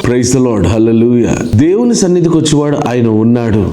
Praise the lord, హల్లెలూయా. దేవుని సన్నిధికి వచ్చేవాడు ఆయన ఉన్నాడు,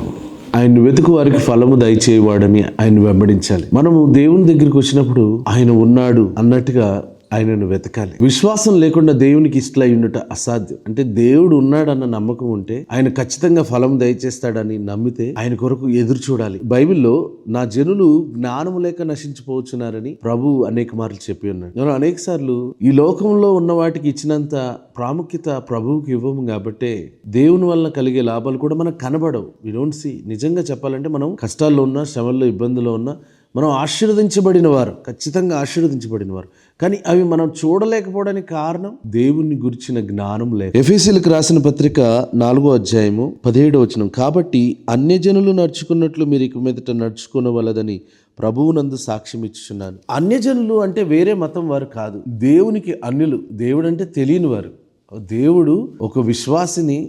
ఆయన వెతుకు వారికి ఫలము దయచేవాడని ఆయన వెంబడించాలి. మనము దేవుని దగ్గరికి వచ్చినప్పుడు ఆయన ఉన్నాడు అన్నట్టుగా ఆయనను వెతకాలి. విశ్వాసం లేకుండా దేవునికి ఇష్టలై ఉండట అసాధ్యం. అంటే దేవుడు ఉన్నాడన్న నమ్మకం ఉంటే ఆయన ఖచ్చితంగా ఫలం దయచేస్తాడని నమ్మితే ఆయన కొరకు ఎదురు చూడాలి. బైబిల్లో నా జనులు జ్ఞానము లేక నశించిపోవచ్చున్నారని ప్రభు అనేక మార్లు చెప్పి ఉన్నాడు. నేను అనేక సార్లు ఈ లోకంలో ఉన్న వాటికి ఇచ్చినంత ప్రాముఖ్యత ప్రభువుకి ఇవ్వము కాబట్టి దేవుని వలన కలిగే లాభాలు కూడా మనకు కనబడవు. We don't see. నిజంగా చెప్పాలంటే మనం కష్టాల్లో ఉన్నా, శ్రమల్లో, ఇబ్బందుల్లో ఉన్నా మనం ఆశీర్వదించబడిన వారు, ఖచ్చితంగా ఆశీర్వదించబడిన వారు. కానీ అవి మనం చూడలేకపోవడానికి కారణం దేవుని గురించిన జ్ఞానం లేక. ఎఫెసీయులకు రాసిన పత్రిక 4వ అధ్యాయము 17వ వచనం. కాబట్టి అన్యజనులు నడుచుకున్నట్లు మీరు ఇక మీదట నడుచుకోనవలదని ప్రభువునందు సాక్ష్యం ఇచ్చుచున్నాను. అన్యజనులు అంటే వేరే మతం వారు కాదు, దేవునికి అన్యులు. దేవుడు అంటే తెలియని వారు. దేవుడు ఒక విశ్వాసిని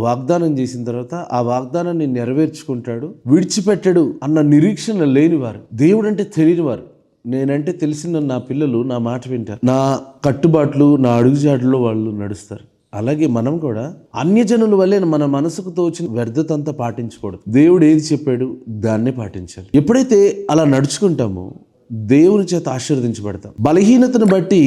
వాగ్దానం చేసిన తర్వాత ఆ వాగ్దానాన్ని నెరవేర్చుకుంటాడు, విడిచిపెట్టడు అన్న నిరీక్షణ లేనివారు. దేవుడు అంటే తెలియని వారు. నేనంటే తెలిసిన నా పిల్లలు నా మాట వింటారు, నా కట్టుబాట్లు, నా అడుగుజాడులో వాళ్ళు నడుస్తారు. అలాగే మనం కూడా అన్యజనుల వల్లే మన మనసుకు తోచిన వ్యర్థత అంతా పాటించకూడదు. దేవుడు ఏది చెప్పాడు దాన్నే పాటించాలి. ఎప్పుడైతే అలా నడుచుకుంటామో దేవుని చేత ఆశీర్వదించబడతాం. బలహీనతను బట్టి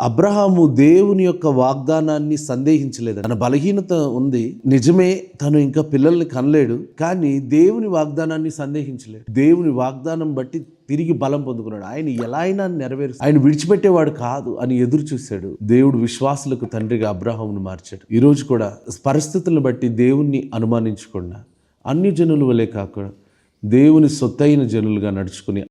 అబ్రహాము దేవుని యొక్క వాగ్దానాన్ని సందేహించలేదు. తన బలహీనత ఉంది నిజమే, తను ఇంకా పిల్లల్ని కనలేడు, కానీ దేవుని వాగ్దానాన్ని సందేహించలేడు. దేవుని వాగ్దానం బట్టి తిరిగి బలం పొందుకున్నాడు. ఆయన ఎలా అయినా నెరవేరు, ఆయన విడిచిపెట్టేవాడు కాదు అని ఎదురు చూశాడు. దేవుడు విశ్వాసులకు తండ్రిగా అబ్రహామును మార్చాడు. ఈరోజు కూడా పరిస్థితులను బట్టి దేవుణ్ణి అనుమానించకుండా అన్ని జనుల వలె కాకుండా దేవుని సొత్తైన జనులుగా నడుచుకుని